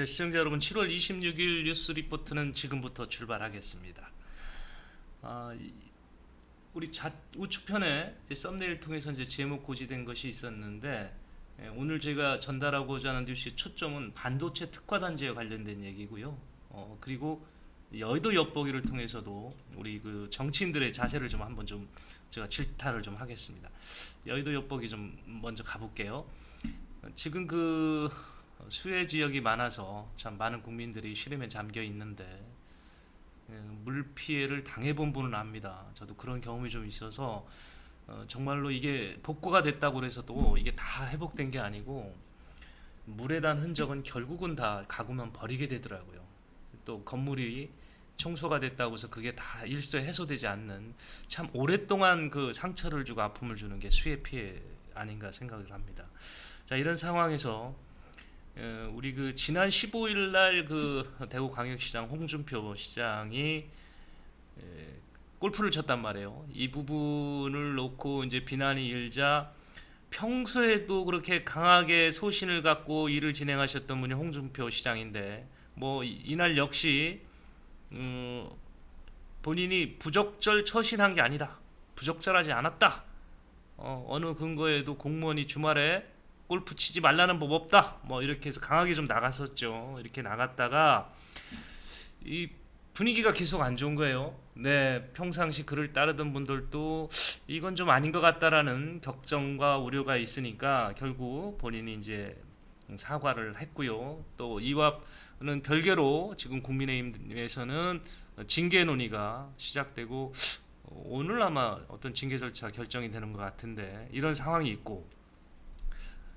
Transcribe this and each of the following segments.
네, 시청자 여러분, 7월 26일 뉴스 리포트는 지금부터 출발하겠습니다. 아, 우리 우측편에 이제 썸네일 통해서 이제 제목 고지된 것이 있었는데, 오늘 제가 전달하고자 하는 뉴스의 초점은 반도체 특화 단지에 관련된 얘기고요. 그리고 여의도 엿보기를 통해서도 우리 그 정치인들의 자세를 좀 한번 좀 제가 질타를 좀 하겠습니다. 여의도 엿보기 좀 먼저 가볼게요. 지금 그 수해 지역이 많아서 참 많은 국민들이 시름에 잠겨 있는데, 물 피해를 당해본 분은 압니다. 저도 그런 경험이 좀 있어서 정말로 이게 복구가 됐다고 해서도 이게 다 회복된 게 아니고, 물에 단 흔적은 결국은 다 가구만 버리게 되더라고요. 또 건물이 청소가 됐다고 해서 그게 다 일소에 해소되지 않는, 참 오랫동안 그 상처를 주고 아픔을 주는 게 수해 피해 아닌가 생각을 합니다. 자, 이런 상황에서 우리 그 지난 15일 날 그 대구광역시장 홍준표 시장이 골프를 쳤단 말이에요. 이 부분을 놓고 이제 비난이 일자, 평소에도 그렇게 강하게 소신을 갖고 일을 진행하셨던 분이 홍준표 시장인데, 뭐 이날 역시 본인이 부적절 처신한 게 아니다, 부적절하지 않았다, 어느 근거에도 공무원이 주말에 골프 치지 말라는 법 없다, 뭐 이렇게 해서 강하게 좀 나갔었죠. 이렇게 나갔다가 이 분위기가 계속 안 좋은 거예요. 네, 평상시 그를 따르던 분들도 이건 좀 아닌 것 같다라는 격정과 우려가 있으니까 결국 본인이 이제 사과를 했고요. 또 이와는 별개로 지금 국민의힘에서는 징계 논의가 시작되고, 오늘 아마 어떤 징계 절차 결정이 되는 것 같은데, 이런 상황이 있고,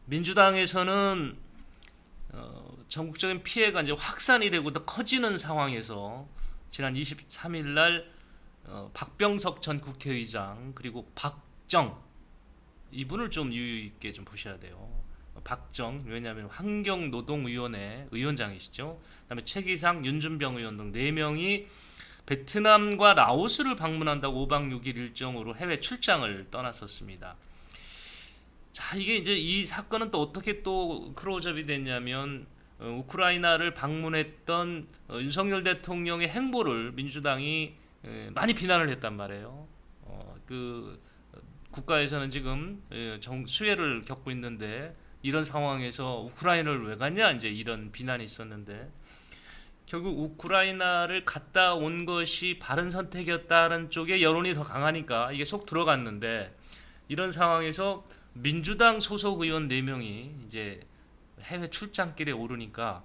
민주당에서는 전국적인 피해가 이제 확산이 되고 더 커지는 상황에서 지난 23일 날 박병석 전 국회의장, 그리고 박정, 이분을 좀 유의 있게 좀 보셔야 돼요. 박정, 왜냐하면 환경노동위원회 위원장이시죠. 그다음에 최기상, 윤준병 의원 등 4명이 베트남과 라오스를 방문한다고 5박 6일 일정으로 해외 출장을 떠났었습니다. 자, 이게 이제 이 사건은 또 어떻게 또 클로즈업이 됐냐면, 우크라이나를 방문했던 윤석열 대통령의 행보를 민주당이 많이 비난을 했단 말이에요. 그 국가에서는 지금 수해를 겪고 있는데, 이런 상황에서 우크라이나를 왜 갔냐, 이제 이런 비난이 있었는데, 결국 우크라이나를 갔다 온 것이 바른 선택이었다는 쪽에 여론이 더 강하니까 이게 속 들어갔는데, 이런 상황에서 민주당 소속 의원 4명이 이제 해외 출장길에 오르니까,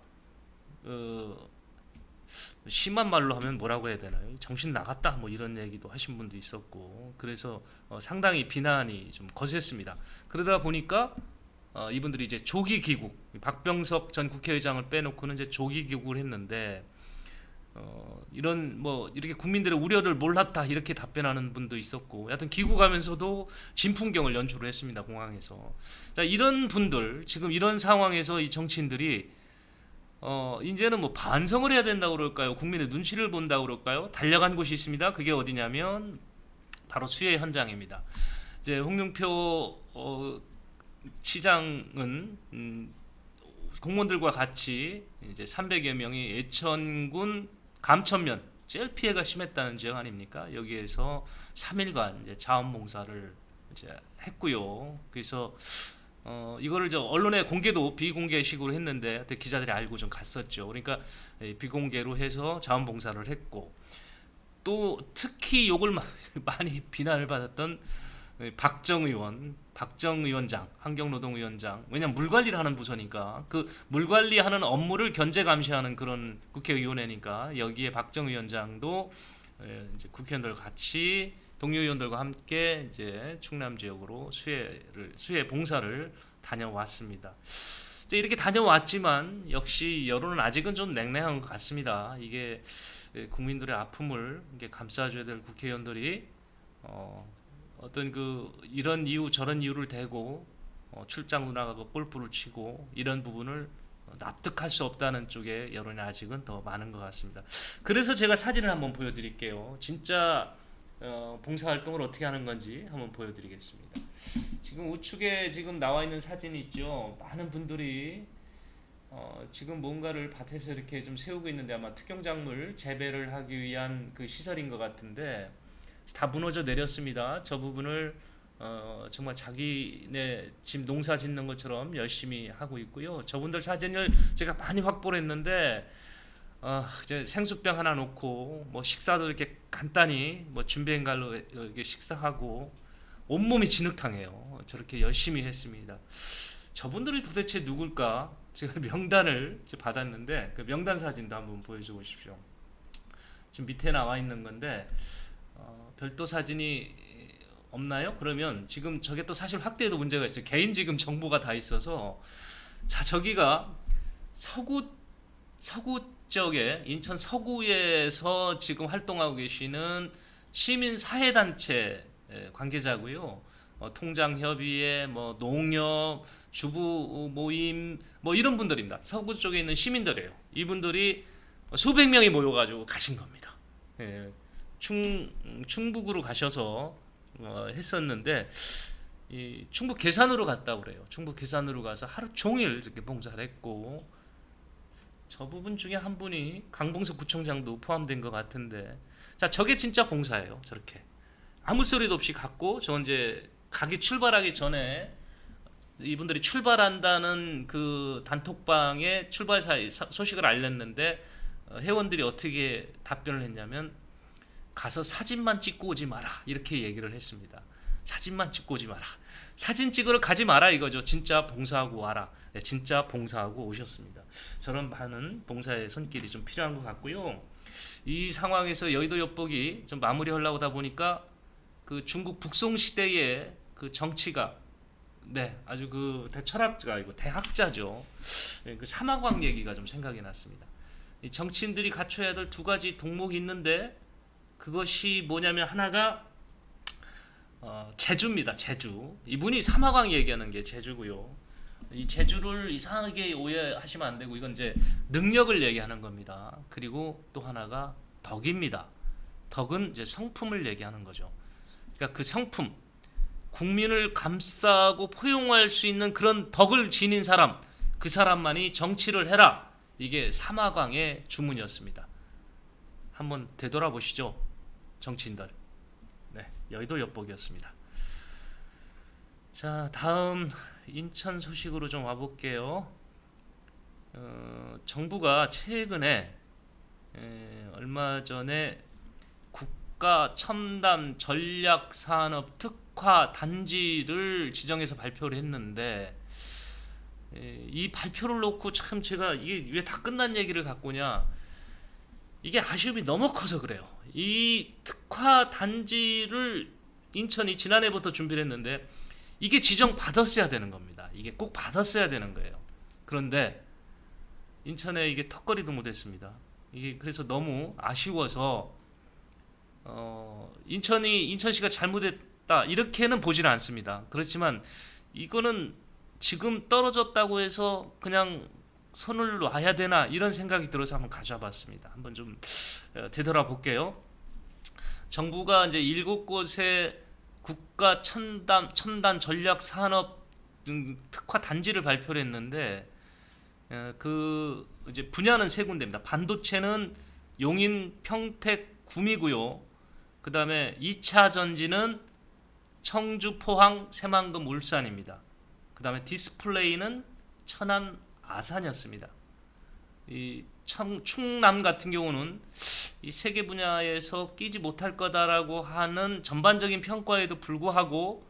심한 말로 하면 뭐라고 해야 되나요? 정신 나갔다, 뭐 이런 얘기도 하신 분도 있었고, 그래서 상당히 비난이 좀 거셌습니다. 그러다 보니까 이분들이 이제 조기 귀국, 박병석 전 국회의장을 빼놓고는 이제 조기 귀국을 했는데, 이런 뭐 이렇게 국민들의 우려를 몰랐다, 이렇게 답변하는 분도 있었고, 여하튼 귀국하면서도 진풍경을 연출을 했습니다, 공항에서. 자, 이런 분들, 지금 이런 상황에서 이 정치인들이 이제는 뭐 반성을 해야 된다고 그럴까요? 국민의 눈치를 본다고 그럴까요? 달려간 곳이 있습니다. 그게 어디냐면 바로 수해 현장입니다. 이제 홍준표 시장은 공무원들과 같이 이제 300여 명이 예천군 감천면, 제일 피해가 심했다는 지역 아닙니까? 여기에서 3일간 이제 자원봉사를 이제 했고요. 그래서 이거를 저 언론에 공개도 비공개식으로 했는데, 기자들이 알고 좀 갔었죠. 그러니까 비공개로 해서 자원봉사를 했고, 또 특히 욕을 많이 비난을 받았던 박정 의원, 박정 위원장, 환경노동위원장, 왜냐면 물 관리를 하는 부서니까, 그 물 관리하는 업무를 견제 감시하는 그런 국회의원회니까, 여기에 박정 위원장도 이제 국회의원들 같이 동료 의원들과 함께 이제 충남 지역으로 수해 봉사를 다녀왔습니다. 이제 이렇게 다녀왔지만 역시 여론은 아직은 좀 냉랭한 것 같습니다. 이게 국민들의 아픔을 이게 감싸줘야 될 국회의원들이 어떤 그 이런 이유 저런 이유를 대고 출장도 나가고 골프를 치고, 이런 부분을 납득할 수 없다는 쪽에 여론이 아직은 더 많은 것 같습니다. 그래서 제가 사진을 한번 보여드릴게요. 진짜 봉사활동을 어떻게 하는 건지 한번 보여드리겠습니다. 지금 우측에 지금 나와 있는 사진이 있죠. 많은 분들이 지금 뭔가를 밭에서 이렇게 좀 세우고 있는데 아마 특용작물 재배를 하기 위한 그 시설인 것 같은데 다 무너져 내렸습니다. 저 부분을 정말 자기네 집 농사 짓는 것처럼 열심히 하고 있고요. 저분들 사진을 제가 많이 확보를 했는데 이제 생수병 하나 놓고 뭐 식사도 이렇게 간단히 뭐 준비한 걸로 이렇게 식사하고 온몸이 진흙탕이에요. 저렇게 열심히 했습니다. 저분들이 도대체 누굴까? 제가 명단을 받았는데 그 명단 사진도 한번 보여줘 보십시오. 지금 밑에 나와 있는 건데 별도 사진이 없나요? 그러면 지금 저게 또 사실 확대에도 문제가 있어요. 개인 지금 정보가 다 있어서 자 저기가 서구 쪽에 인천 서구에서 지금 활동하고 계시는 시민 사회단체 관계자고요. 통장협의회, 뭐 농협, 주부 모임, 뭐 이런 분들입니다. 서구 쪽에 있는 시민들이에요. 이분들이 수백 명이 모여가지고 가신 겁니다. 예, 충북으로 가셔서 했었는데 충북 계산으로 갔다 그래요. 충북 계산으로 가서 하루 종일 이렇게 봉사를 했고 저 부분 중에 한 분이 강봉석 구청장도 포함된 것 같은데 자 저게 진짜 봉사예요. 저렇게 아무 소리도 없이 갔고 저 이제 가기 출발하기 전에 이분들이 출발한다는 그 단톡방에 출발 소식을 알렸는데 회원들이 어떻게 답변을 했냐면 가서 사진만 찍고 오지 마라 이렇게 얘기를 했습니다. 사진만 찍고 오지 마라. 사진 찍으러 가지 마라 이거죠. 진짜 봉사하고 와라. 네, 진짜 봉사하고 오셨습니다. 저런 많은 봉사의 손길이 좀 필요한 것 같고요. 이 상황에서 여의도 엿보기 좀 마무리하려고 하다 보니까 그 중국 북송 시대의 그 정치가 네 아주 그 대철학자가 아니고 대학자죠. 네, 그 사마광 얘기가 좀 생각이 났습니다. 이 정치인들이 갖춰야 될 두 가지 덕목이 있는데 그것이 뭐냐면 하나가 제주입니다. 제주. 이분이 사마광 얘기하는 게 제주고요. 이 제주를 이상하게 오해하시면 안 되고 이건 이제 능력을 얘기하는 겁니다. 그리고 또 하나가 덕입니다. 덕은 이제 성품을 얘기하는 거죠. 그러니까 그 성품, 국민을 감싸고 포용할 수 있는 그런 덕을 지닌 사람, 그 사람만이 정치를 해라. 이게 사마광의 주문이었습니다. 한번 되돌아보시죠, 정치인들. 네, 여의도 엿보기였습니다. 자, 다음 인천 소식으로 좀 와볼게요. 정부가 최근에 얼마 전에 국가 첨단 전략 산업 특화 단지를 지정해서 발표를 했는데 이 발표를 놓고 참 제가 이게 왜 다 끝난 얘기를 갖고냐 이게 아쉬움이 너무 커서 그래요. 이 특화 단지를 인천이 지난해부터 준비를 했는데 이게 지정 받았어야 되는 겁니다. 이게 꼭 받았어야 되는 거예요. 그런데 인천에 이게 턱걸이도 못했습니다. 이게 그래서 너무 아쉬워서 인천시가 잘못했다 이렇게는 보지는 않습니다. 그렇지만 이거는 지금 떨어졌다고 해서 그냥 손을 놔야 되나 이런 생각이 들어서 한번 가져와 봤습니다. 한번 좀 되돌아볼게요. 정부가 이제 7곳의 국가 첨단 전략 산업 특화 단지를 발표를 했는데 그 이제 분야는 세 군데입니다. 반도체는 용인, 평택, 구미고요. 그다음에 2차 전지는 청주, 포항, 새만금, 울산입니다. 그다음에 디스플레이는 천안, 아산이었습니다. 이 충남 같은 경우는 이 세 개 분야에서 끼지 못할 거다라고 하는 전반적인 평가에도 불구하고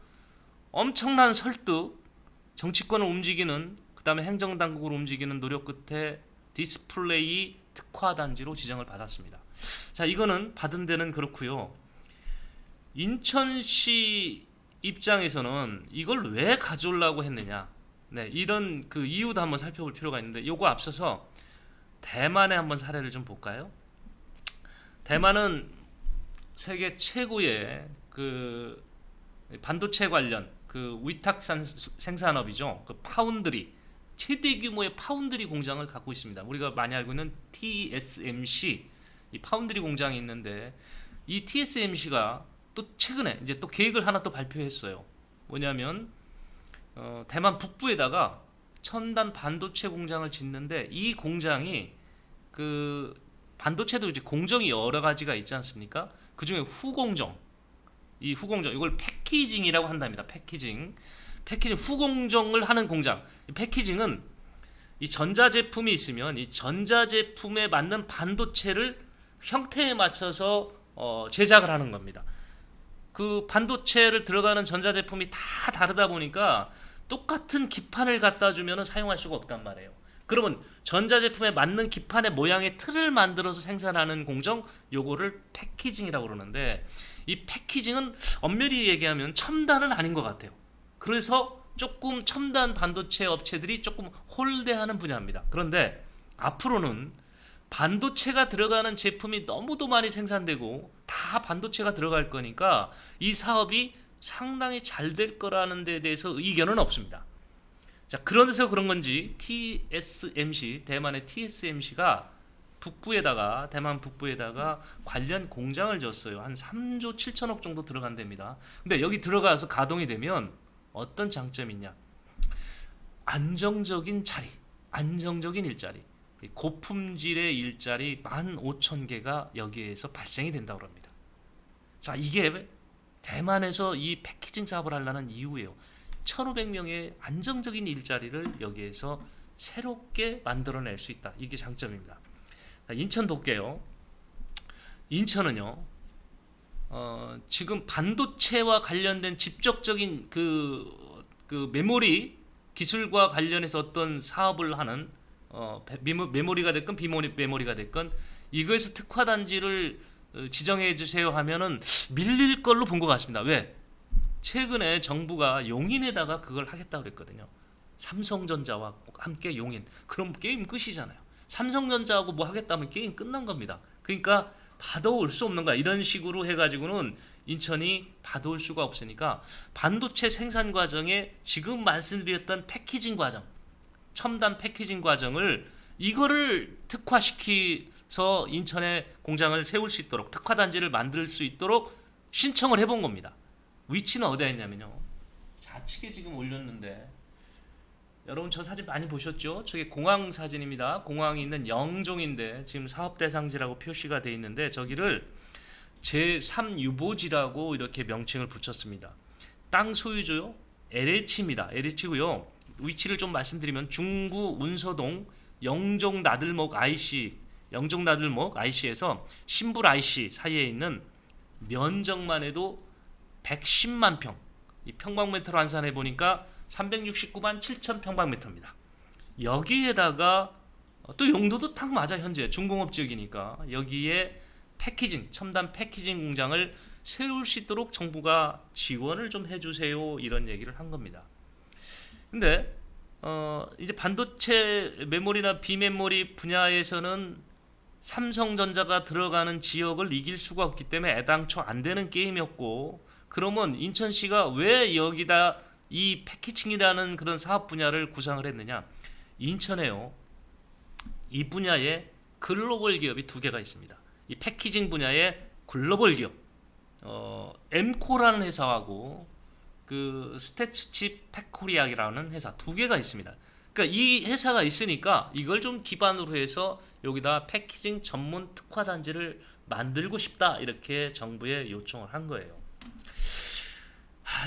엄청난 설득, 정치권을 움직이는 그다음에 행정당국을 움직이는 노력 끝에 디스플레이 특화 단지로 지정을 받았습니다. 자, 이거는 받은 데는 그렇고요. 인천시 입장에서는 이걸 왜 가져오려고 했느냐? 네, 이런 그 이유도 한번 살펴볼 필요가 있는데 요거 앞서서 대만의 한번 사례를 좀 볼까요? 대만은 세계 최고의 그 반도체 관련 그 위탁 생산업이죠. 그 파운드리 최대 규모의 파운드리 공장을 갖고 있습니다. 우리가 많이 알고 있는 TSMC 이 파운드리 공장이 있는데 이 TSMC가 또 최근에 이제 또 계획을 하나 또 발표했어요. 뭐냐면 대만 북부에다가 첨단 반도체 공장을 짓는데 이 공장이 그 반도체도 이제 공정이 여러 가지가 있지 않습니까? 그 중에 후공정, 이 후공정 이걸 패키징이라고 한답니다. 패키징 후공정을 하는 공장. 이 패키징은 이 전자제품이 있으면 이 전자제품에 맞는 반도체를 형태에 맞춰서 제작을 하는 겁니다. 그 반도체를 들어가는 전자제품이 다 다르다 보니까 똑같은 기판을 갖다 주면 사용할 수가 없단 말이에요. 그러면 전자제품에 맞는 기판의 모양의 틀을 만들어서 생산하는 공정, 요거를 패키징이라고 그러는데, 이 패키징은 엄밀히 얘기하면 첨단은 아닌 것 같아요. 그래서 조금 첨단 반도체 업체들이 조금 홀대하는 분야입니다. 그런데 앞으로는 반도체가 들어가는 제품이 너무도 많이 생산되고 다 반도체가 들어갈 거니까 이 사업이 상당히 잘 될 거라는 데 대해서 의견은 없습니다. 자, 그런데서 그런 건지 TSMC, 대만의 TSMC가 대만 북부에다가 관련 공장을 졌어요. 한 3조 7천억 정도 들어간답니다. 근데 여기 들어가서 가동이 되면 어떤 장점이 있냐? 안정적인 일자리, 고품질의 일자리 15,000개가 여기에서 발생이 된다고 합니다. 자, 이게 대만에서 이 패키징 사업을 하려는 이유예요. 1,500명의 안정적인 일자리를 여기에서 새롭게 만들어낼 수 있다. 이게 장점입니다. 자, 인천 볼게요. 인천은요, 지금 반도체와 관련된 직접적인 그 메모리 기술과 관련해서 어떤 사업을 하는 메모리가 됐건 비메모리가 됐건 이거에서 특화 단지를 지정해 주세요 하면은 밀릴 걸로 본 것 같습니다. 왜? 최근에 정부가 용인에다가 그걸 하겠다고 그랬거든요. 삼성전자와 함께 용인. 그럼 게임 끝이잖아요. 삼성전자하고 뭐 하겠다면 게임 끝난 겁니다. 그러니까 받아올 수 없는 거야. 이런 식으로 해가지고는 인천이 받아올 수가 없으니까 반도체 생산 과정에 지금 말씀드렸던 패키징 과정, 첨단 패키징 과정을 이거를 특화시켜서 인천에 공장을 세울 수 있도록, 특화 단지를 만들 수 있도록 신청을 해본 겁니다. 위치는 어디에 있냐면요, 좌측에 지금 올렸는데 여러분 저 사진 많이 보셨죠? 저게 공항 사진입니다. 공항이 있는 영종인데 지금 사업 대상지라고 표시가 돼 있는데 저기를 제3유보지라고 이렇게 명칭을 붙였습니다. 땅 소유주요 LH입니다. LH고요. 위치를 좀 말씀드리면 중구 운서동 영종나들목 IC에서 신불 IC 사이에 있는 면적만 해도 110만 평, 이 평방미터로 환산해 보니까 369만 7천 평방미터입니다. 여기에다가 또 용도도 딱 맞아. 현재 중공업 지역이니까 여기에 첨단 패키징 공장을 세울 수 있도록 정부가 지원을 좀 해주세요, 이런 얘기를 한 겁니다. 근데 이제 반도체 메모리나 비메모리 분야에서는 삼성전자가 들어가는 지역을 이길 수가 없기 때문에 애당초 안 되는 게임이었고, 그러면 인천시가 왜 여기다 이 패키징이라는 그런 사업 분야를 구상을 했느냐? 인천에요, 이 분야에 글로벌 기업이 두 개가 있습니다. 이 패키징 분야의 글로벌 기업, 엠코라는 회사하고 그 스태츠칩 패코리아라는 회사 두 개가 있습니다. 그러니까 이 회사가 있으니까 이걸 좀 기반으로 해서 여기다 패키징 전문 특화 단지를 만들고 싶다, 이렇게 정부에 요청을 한 거예요.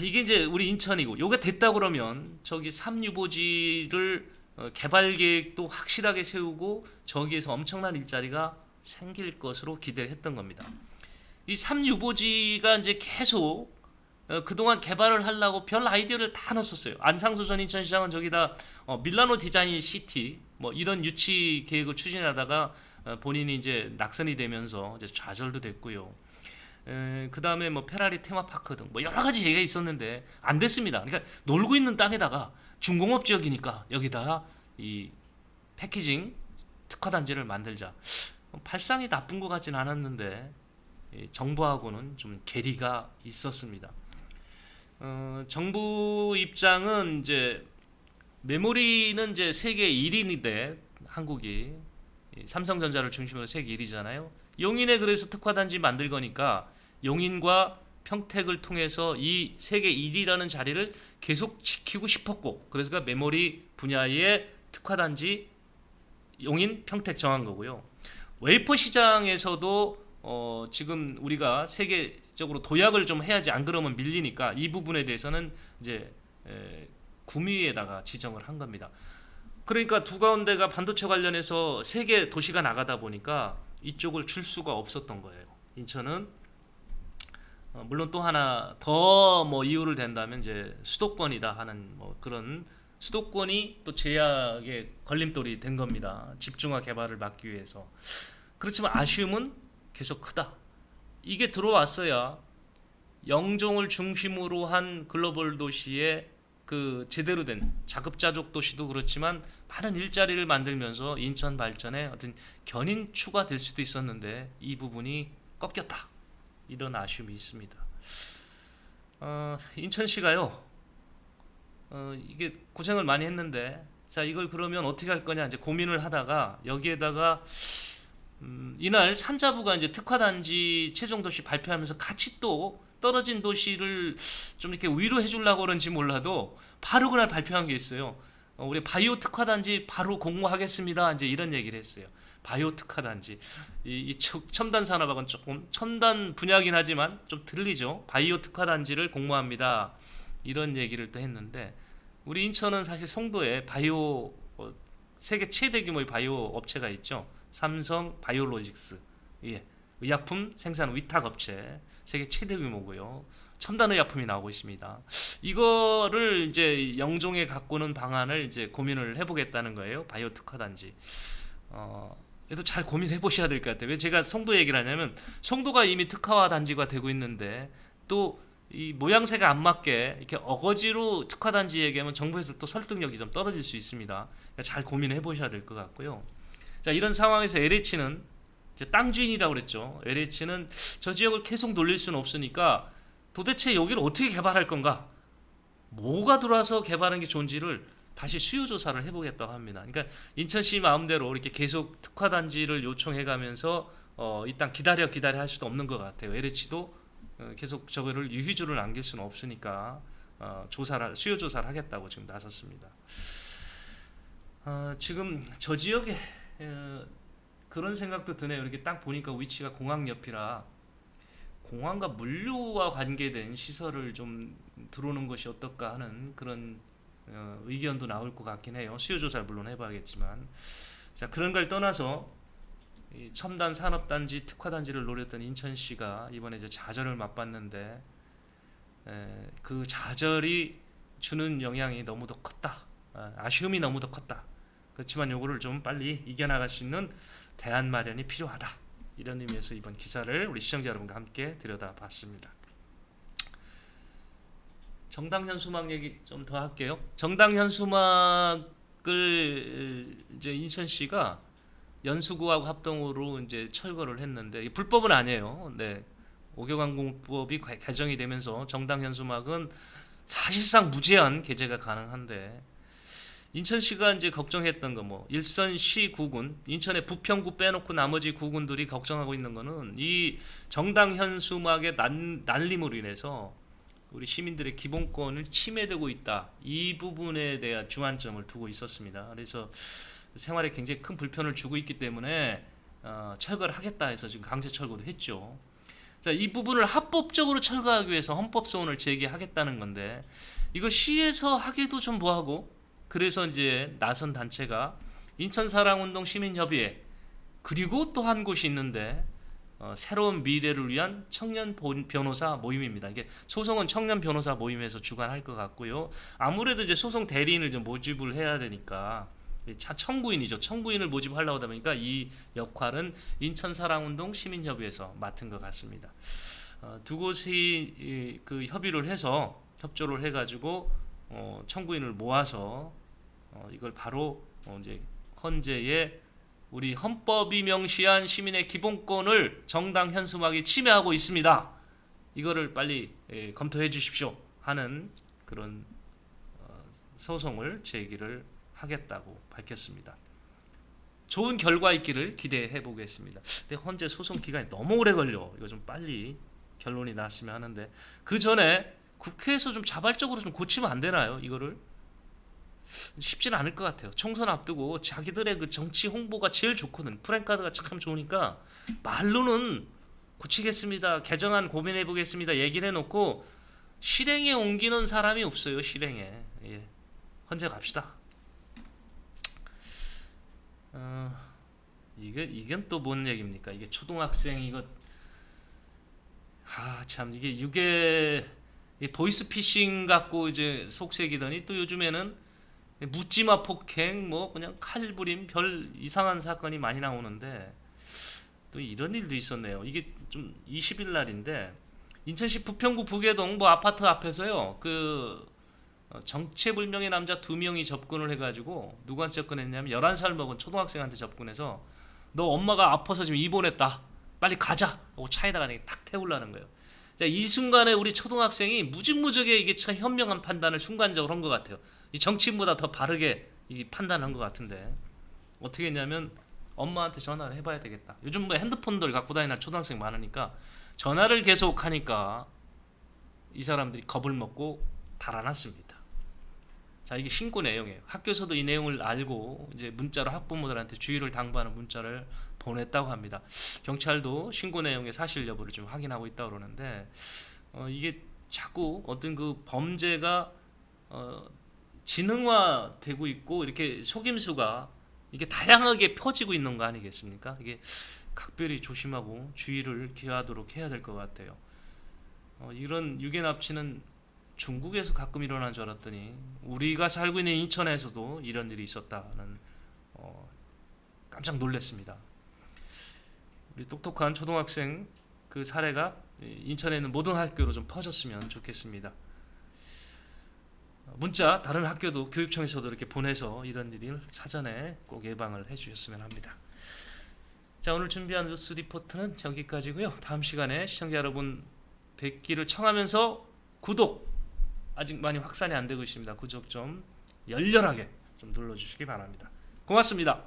이게 이제 우리 인천이고, 요게 됐다 그러면 저기 3유보지를 개발 계획도 확실하게 세우고 저기에서 엄청난 일자리가 생길 것으로 기대를 했던 겁니다. 이 3유보지가 이제 계속 그동안 개발을 하려고 별 아이디어를 다 넣었어요. 안상수 전 인천시장은 저기다 밀라노 디자인 시티 뭐 이런 유치 계획을 추진하다가 본인이 이제 낙선이 되면서 이제 좌절도 됐고요. 그 다음에 뭐 페라리 테마파크 등 뭐 여러 가지 얘기가 있었는데 안 됐습니다. 그러니까 놀고 있는 땅에다가 중공업 지역이니까 여기다 이 패키징 특화 단지를 만들자. 발상이 나쁜 것 같진 않았는데 정부하고는 좀 괴리가 있었습니다. 정부 입장은 이제 메모리는 이제 세계 1위인데 한국이 삼성전자를 중심으로 세계 1위잖아요. 용인에 그래서 특화단지 만들 거니까 용인과 평택을 통해서 이 세계 1위라는 자리를 계속 지키고 싶었고, 그래서 메모리 분야의 특화단지 용인 평택 정한 거고요. 웨이퍼 시장에서도 지금 우리가 세계적으로 도약을 좀 해야지, 안 그러면 밀리니까 이 부분에 대해서는 이제 구미에다가 지정을 한 겁니다. 그러니까 두 가운데가 반도체 관련해서 세계 도시가 나가다 보니까 이쪽을 줄 수가 없었던 거예요. 인천은 물론 또 하나 더 뭐 이유를 댄다면 이제 수도권이다 하는 뭐 그런 수도권이 또 제약의 걸림돌이 된 겁니다. 집중화 개발을 막기 위해서. 그렇지만 아쉬움은 계속 크다. 이게 들어왔어야 영종을 중심으로 한 글로벌 도시의 그 제대로 된 자급자족 도시도 그렇지만 많은 일자리를 만들면서 인천 발전에 어떤 견인추가 될 수도 있었는데 이 부분이 꺾였다. 이런 아쉬움이 있습니다. 인천시가요. 이게 고생을 많이 했는데, 자 이걸 그러면 어떻게 할 거냐 이제 고민을 하다가 여기에다가 이날 산자부가 이제 특화단지 최종도시 발표하면서 같이 또 떨어진 도시를 좀 이렇게 위로해 주려고 그런지 몰라도 바로 그날 발표한 게 있어요. 우리 바이오 특화단지 바로 공모하겠습니다. 이제 이런 얘기를 했어요. 바이오 특화단지. 이 첨단 산업하고는 조금 첨단 분야긴 하지만 좀 틀리죠. 바이오 특화단지를 공모합니다. 이런 얘기를 또 했는데, 우리 인천은 사실 송도에 바이오 세계 최대 규모의 바이오 업체가 있죠. 삼성 바이오로직스. 예. 의약품 생산 위탁 업체. 세계 최대 규모고요. 첨단 의약품이 나오고 있습니다. 이거를 이제 영종에 갖고는 방안을 이제 고민을 해보겠다는 거예요. 바이오 특화단지. 얘도 잘 고민해 보셔야 될 것 같아요. 왜 제가 송도 얘기를 하냐면, 송도가 이미 특화화 단지가 되고 있는데 또 이 모양새가 안 맞게 이렇게 어거지로 특화단지 얘기하면 정부에서 또 설득력이 좀 떨어질 수 있습니다. 그러니까 잘 고민해 보셔야 될 것 같고요. 자, 이런 상황에서 LH는 이제 땅 주인이라고 그랬죠. LH는 저 지역을 계속 놀릴 수는 없으니까 도대체 여기를 어떻게 개발할 건가? 뭐가 들어와서 개발하는 게 좋은지를 다시 수요 조사를 해보겠다고 합니다. 그러니까 인천시 마음대로 이렇게 계속 특화단지를 요청해가면서 이 땅 기다려 할 수도 없는 것 같아요. LH도 계속 저거를 유휴주를 남길 수는 없으니까 수요 조사를 하겠다고 지금 나섰습니다. 지금 저 지역에 그런 생각도 드네요. 이렇게 딱 보니까 위치가 공항 옆이라 공항과 물류와 관계된 시설을 좀 들어오는 것이 어떨까 하는 그런 의견도 나올 것 같긴 해요. 수요 조사를 물론 해봐야겠지만, 자 그런 걸 떠나서 이 첨단 산업단지 특화단지를 노렸던 인천시가 이번에 이제 좌절을 맛봤는데, 그 좌절이 주는 영향이 너무 더 컸다. 아쉬움이 너무 더 컸다. 그렇지만 요거를 좀 빨리 이겨나갈 수 있는 대안 마련이 필요하다. 이런 의미에서 이번 기사를 우리 시청자 여러분과 함께 들여다봤습니다. 정당 현수막 얘기 좀 더 할게요. 정당 현수막을 이제 인천시가 연수구하고 합동으로 이제 철거를 했는데, 불법은 아니에요. 네. 5개관공법이 개정이 되면서 정당 현수막은 사실상 무제한 게재가 가능한데, 인천시가 이제 걱정했던 거 뭐 일선시 구군, 인천의 부평구 빼놓고 나머지 구군들이 걱정하고 있는 거는 이 정당 현수막의 날림으로 인해서 우리 시민들의 기본권을 침해되고 있다. 이 부분에 대한 주안점을 두고 있었습니다. 그래서 생활에 굉장히 큰 불편을 주고 있기 때문에 철거를 하겠다 해서 지금 강제 철거도 했죠. 자, 이 부분을 합법적으로 철거하기 위해서 헌법소원을 제기하겠다는 건데, 이걸 시에서 하기도 좀 뭐하고, 그래서 이제 나선 단체가 인천사랑운동 시민협의회, 그리고 또 한 곳이 있는데 새로운 미래를 위한 청년 변호사 모임입니다. 이게 소송은 청년 변호사 모임에서 주관할 것 같고요. 아무래도 이제 소송 대리인을 좀 모집을 해야 되니까 청구인이죠. 청구인을 모집하려고 하다 보니까 이 역할은 인천사랑운동 시민협의회에서 맡은 것 같습니다. 두 곳이 그 협의를 해서 협조를 해가지고 청구인을 모아서 이걸 바로 이제 헌재의 우리 헌법이 명시한 시민의 기본권을 정당 현수막이 침해하고 있습니다. 이거를 빨리 검토해 주십시오 하는 그런 소송을 제기를 하겠다고 밝혔습니다. 좋은 결과 있기를 기대해 보겠습니다. 근데 헌재 소송 기간이 너무 오래 걸려. 이거 좀 빨리 결론이 났으면 하는데, 그 전에 국회에서 좀 자발적으로 좀 고치면 안 되나요? 이거를 쉽지는 않을 것 같아요. 총선 앞두고 자기들의 그 정치 홍보가 제일 좋거든. 프랜카드가 참 좋으니까 말로는 고치겠습니다, 개정안 고민해 보겠습니다 얘기를 해놓고 실행에 옮기는 사람이 없어요. 실행에. 예. 헌재 갑시다. 이건 또 뭔 얘기입니까? 이게 초등학생 이거 참 이게 유괴 보이스피싱 갖고 이제 속색이더니 또 요즘에는 묻지마 폭행 뭐 그냥 칼부림 별 이상한 사건이 많이 나오는데 또 이런 일도 있었네요. 이게 좀 20일 날인데 인천시 부평구 북해동 뭐 아파트 앞에서요 그 정체불명의 남자 2명이 접근을 해가지고 누구한테 접근했냐면 11살 먹은 초등학생한테 접근해서 너 엄마가 아파서 지금 입원했다 빨리 가자 하고 차에다가 탁 태우려는 거예요. 이 순간에 우리 초등학생이 무지무지하게 이게 참 현명한 판단을 순간적으로 한 것 같아요. 이 정치인보다 더 바르게 이 판단한 것 같은데 어떻게 했냐면 엄마한테 전화를 해봐야 되겠다. 요즘 뭐 핸드폰들 갖고 다니는 초등학생 많으니까 전화를 계속 하니까 이 사람들이 겁을 먹고 달아났습니다. 자, 이게 신고 내용이에요. 학교에서도 이 내용을 알고 이제 문자로 학부모들한테 주의를 당부하는 문자를 보냈다고 합니다. 경찰도 신고 내용의 사실 여부를 좀 확인하고 있다고 그러는데 이게 자꾸 어떤 그 범죄가 지능화되고 있고 이렇게 속임수가 이게 다양하게 퍼지고 있는 거 아니겠습니까? 이게 각별히 조심하고 주의를 기하도록 해야 될 것 같아요. 이런 유괴 납치는 중국에서 가끔 일어난 줄 알았더니 우리가 살고 있는 인천에서도 이런 일이 있었다는 깜짝 놀랐습니다. 우리 똑똑한 초등학생 그 사례가 인천에 있는 모든 학교로 좀 퍼졌으면 좋겠습니다. 문자 다른 학교도 교육청에서도 이렇게 보내서 이런 일을 사전에 꼭 예방을 해주셨으면 합니다. 자, 오늘 준비한 뉴스 리포트는 여기까지고요. 다음 시간에 시청자 여러분 뵙기를 청하면서 구독 아직 많이 확산이 안 되고 있습니다. 구독 좀 열렬하게 좀 눌러주시기 바랍니다. 고맙습니다.